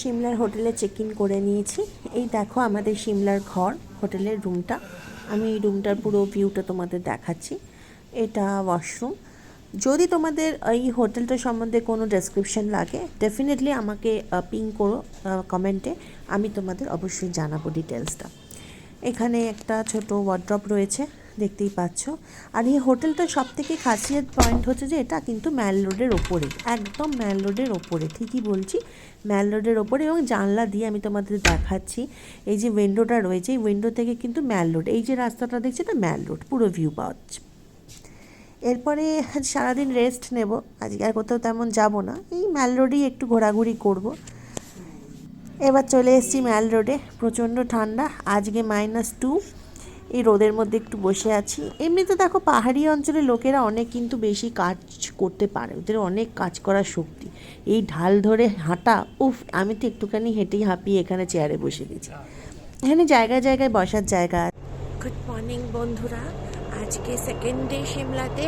সিমলার হোটেলে check in করে নিয়েছি। এই দেখো আমাদের সিমলার ঘর, হোটেলের রুমটা। আমি এই রুমটার পুরো ভিউটা তোমাদের দেখাচ্ছি। এটা ওয়াশরুম। যদি তোমাদের এই হোটেলটা সম্বন্ধে কোনো ডেসক্রিপশন লাগে ডেফিনেটলি আমাকে পিং করো কমেন্টে, আমি তোমাদের অবশ্যই জানাবো ডিটেলসটা। এখানে একটা ছোট ওয়ার্ড্রপ রয়েছে, দেখতেই পাচ্ছ। আর এই হোটেলটার সবথেকে খাসিয়াত পয়েন্ট হচ্ছে যে এটা কিন্তু ম্যাল রোডের ওপরে, একদম ম্যাল রোডের ওপরে, ঠিকই বলছি, ম্যাল রোডের ওপরে। এবং জানলা দিয়ে আমি তোমাদের দেখাচ্ছি, এই যে উইন্ডোটা রয়েছে, এই উইন্ডো থেকে কিন্তু ম্যাল রোড, এই যে রাস্তাটা দেখছি এটা ম্যাল রোড, পুরো ভিউ পাওয়া যাচ্ছে। এরপরে সারাদিন রেস্ট নেব, আজকে আর কোথাও তেমন যাব না, এই ম্যাল রোডেই একটু ঘোরাঘুরি করব। এবার চলে এসেছি ম্যাল রোডে, প্রচণ্ড ঠান্ডা, আজকে -2। এই রোদের মধ্যে একটু বসে আছি। এমনিতে দেখো পাহাড়ি অঞ্চলের লোকেরা অনেক কিন্তু বেশি কাজ করতে পারে, ওদের অনেক কাজ করার শক্তি। এই ঢাল ধরে হাঁটা, উফ, আমি তো একটুখানি হেঁটেই হাঁপিয়ে এখানে চেয়ারে বসে গেছি। এখানে জায়গায় জায়গায় বসার জায়গা। গুড মর্নিং বন্ধুরা, আজকে সেকেন্ড ডে সিমলাতে।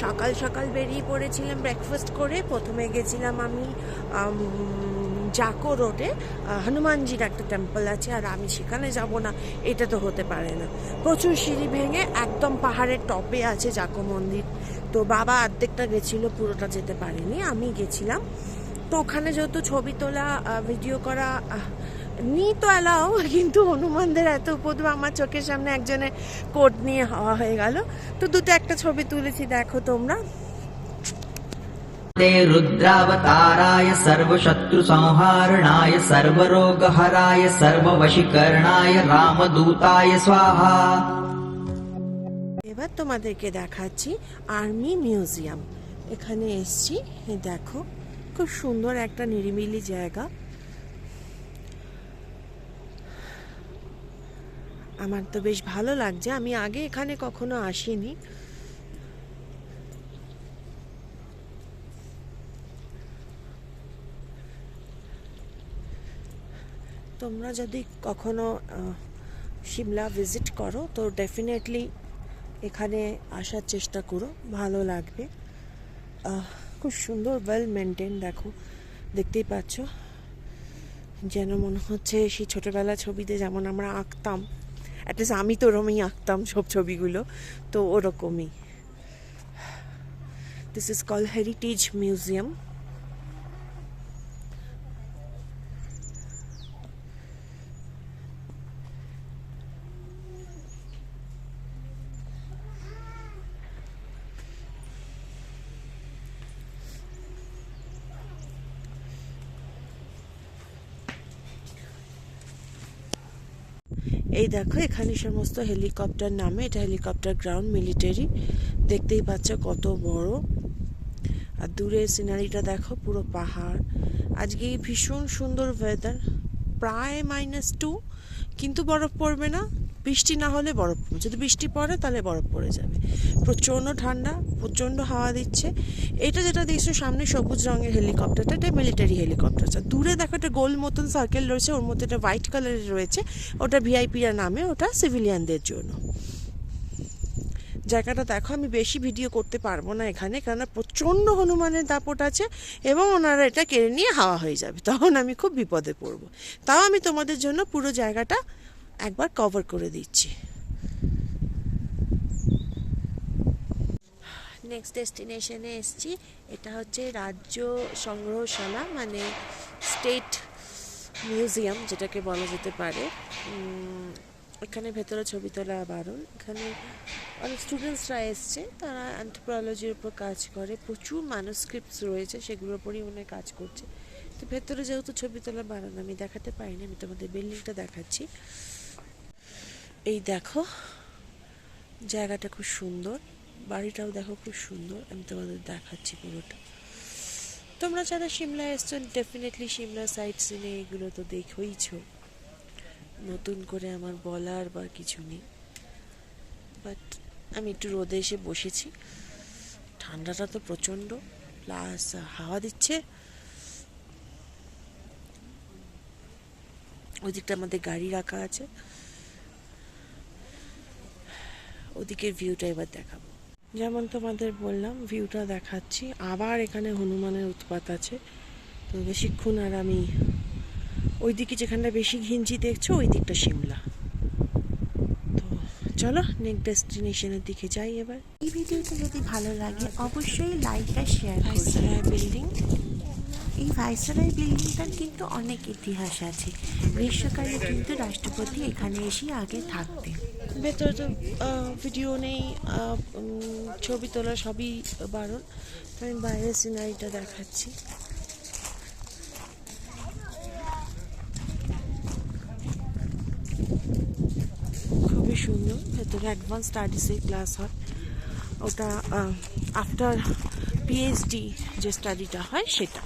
সকাল সকাল বেরিয়ে পড়েছিলাম ব্রেকফাস্ট করে। প্রথমে গেছিলাম আমি জাকো রোডে, হনুমানজির একটা টেম্পল আছে, আর আমি সেখানে যাব না এটা তো হতে পারে না। প্রচুর সিঁড়ি ভেঙে একদম পাহাড়ের টপে আছে জাকো মন্দির। তো বাবা অর্ধেকটা গেছিলো, পুরোটা যেতে পারেনি, আমি গেছিলাম। তো ওখানে যেহেতু ছবি তোলা ভিডিও করা নি তো অ্যালাও, কিন্তু হনুমানদের এত উপদ্রব, আমার চোখের সামনে একজনের কোট নিয়ে হওয়া হয়ে গেল। তো দুটো একটা ছবি তুলেছি, দেখো তোমরা। रुद्रावताराय सर्वशत्रुसंहारणाय सर्वरोगहराय सर्ववशीकरणाय रामदूताय स्वाहा। এবার তোমাদেরকে দেখাচ্ছি আর্মি মিউজিয়াম। এখানে এসছি, দেখো খুব সুন্দর একটা নিরিবিলি জায়গা। আমার তো বেশ ভালো লাগছে, আমি আগে এখানে কখনো আসিনি। তোমরা যদি কখনো সিমলা ভিজিট করো তো ডেফিনেটলি এখানে আসার চেষ্টা করো, ভালো লাগবে। খুব সুন্দর, ওয়েল মেনটেন, দেখো, দেখতেই পাচ্ছ, যেন মনে হচ্ছে সেই ছোটোবেলা ছবিতে যেমন আমরা আঁকতাম, অ্যাটলিস্ট আমি তো ওরকমই আঁকতাম সব ছবিগুলো, তো ওরকমই। This is call heritage museum. এই দেখো এখানে সমস্ত হেলিকপ্টার নামে, এটা হেলিকপ্টার গ্রাউন্ড, মিলিটারি। দেখতেই পাচ্ছ কত বড়। আর দূরের সিনারিটা দেখো, পুরো পাহাড়। আজকে ভীষণ সুন্দর ওয়েদার, প্রায় -2, কিন্তু বরফ পড়বে না। বৃষ্টি না হলে বরফ পড়বে, যদি বৃষ্টি পড়ে তাহলে বরফ পড়ে যাবে। প্রচণ্ড ঠান্ডা, প্রচণ্ড হাওয়া দিচ্ছে। এটা যেটা দেখছো সামনে সবুজ রঙের হেলিকপ্টারটা, এটা মিলিটারি হেলিকপ্টার। দূরে দেখো একটা গোল মতন সার্কেল রয়েছে, ওর মধ্যে একটা হোয়াইট কালারের রয়েছে, ওটা ভিআইপিরা নামে, ওটা সিভিলিয়ানদের জন্য। জায়গাটা দেখো, আমি বেশি ভিডিও করতে পারবো না এখানে, কেননা প্রচণ্ড হনুমানের দাপট আছে এবং ওনারা এটা কেড়ে নিয়ে হাওয়া হয়ে যাবে, তখন আমি খুব বিপদে পড়বো। তাও আমি তোমাদের জন্য পুরো জায়গাটা একবার কভার করে দিচ্ছি। নেক্সট ডেস্টিনেশনে এসছি, এটা হচ্ছে রাজ্য সংগ্রহশালা, মানে স্টেট মিউজিয়াম যেটাকে বলা যেতে পারে। এখানে ভেতরে ছবি তোলা বারণ। এখানে অনেক স্টুডেন্টসরা এসছে, তারা অ্যান্থ্রোপোলজির উপর কাজ করে, প্রচুর ম্যানুস্ক্রিপ্টস রয়েছে, সেগুলোর উপরই মনে কাজ করছে। তো ভেতরে যেহেতু ছবি তোলা বারণ, আমি দেখাতে পারিনি, আমি তোমাদের বিল্ডিংটা দেখাচ্ছি। এই দেখো জায়গাটা খুব সুন্দর, বাড়িটাও দেখো খুব সুন্দর, আমি তোমাদের দেখাচ্ছি পুরোটা। তোমরা যারা সিমলা এসছো ডেফিনেটলি সিমলা সাইট সিনে এগুলো তো দেখোইছো, নতুন করে আমার বলার বা কিছু নেই। বাট আমি একটু রোদে এসে বসেছি, ঠান্ডাটা তো প্রচণ্ড, প্লাস হাওয়া দিচ্ছে। ওই দিকটা আমাদের গাড়ি রাখা আছে, ওদিকের ভিউটা এবার দেখাবো। যেমন তোমাদের বললাম ভিউটা দেখাচ্ছি। আবার এখানে হনুমানের উৎপাত আছে, তো বেশিক্ষণ আর আমি ওইদিকে যেখানটা বেশি ঘিঞ্জি দেখছো ওই দিকটা সিমলা। তো চলো নেক্সট ডেস্টিনেশনের দিকে যাই এবার। এই ভিডিওটা যদি ভালো লাগে অবশ্যই লাইক আর শেয়ার করবে। Viceroy building. এই ভাইসরয় বিল্ডিংটার কিন্তু অনেক ইতিহাস আছে। গ্রীষ্মকালে কিন্তু রাষ্ট্রপতি এখানে এসে আগে থাকতেন। ভেতরে তো ভিডিও নেই, ছবি তোলা সবই বারণ। আমি বাইরের সিনারিটা দেখাচ্ছি। খুবই সুন্দর। ভেতরে অ্যাডভান্স স্টাডিজের ক্লাস হয়, ওটা আফটার পিএইচডি যে স্টাডিটা হয় সেটা।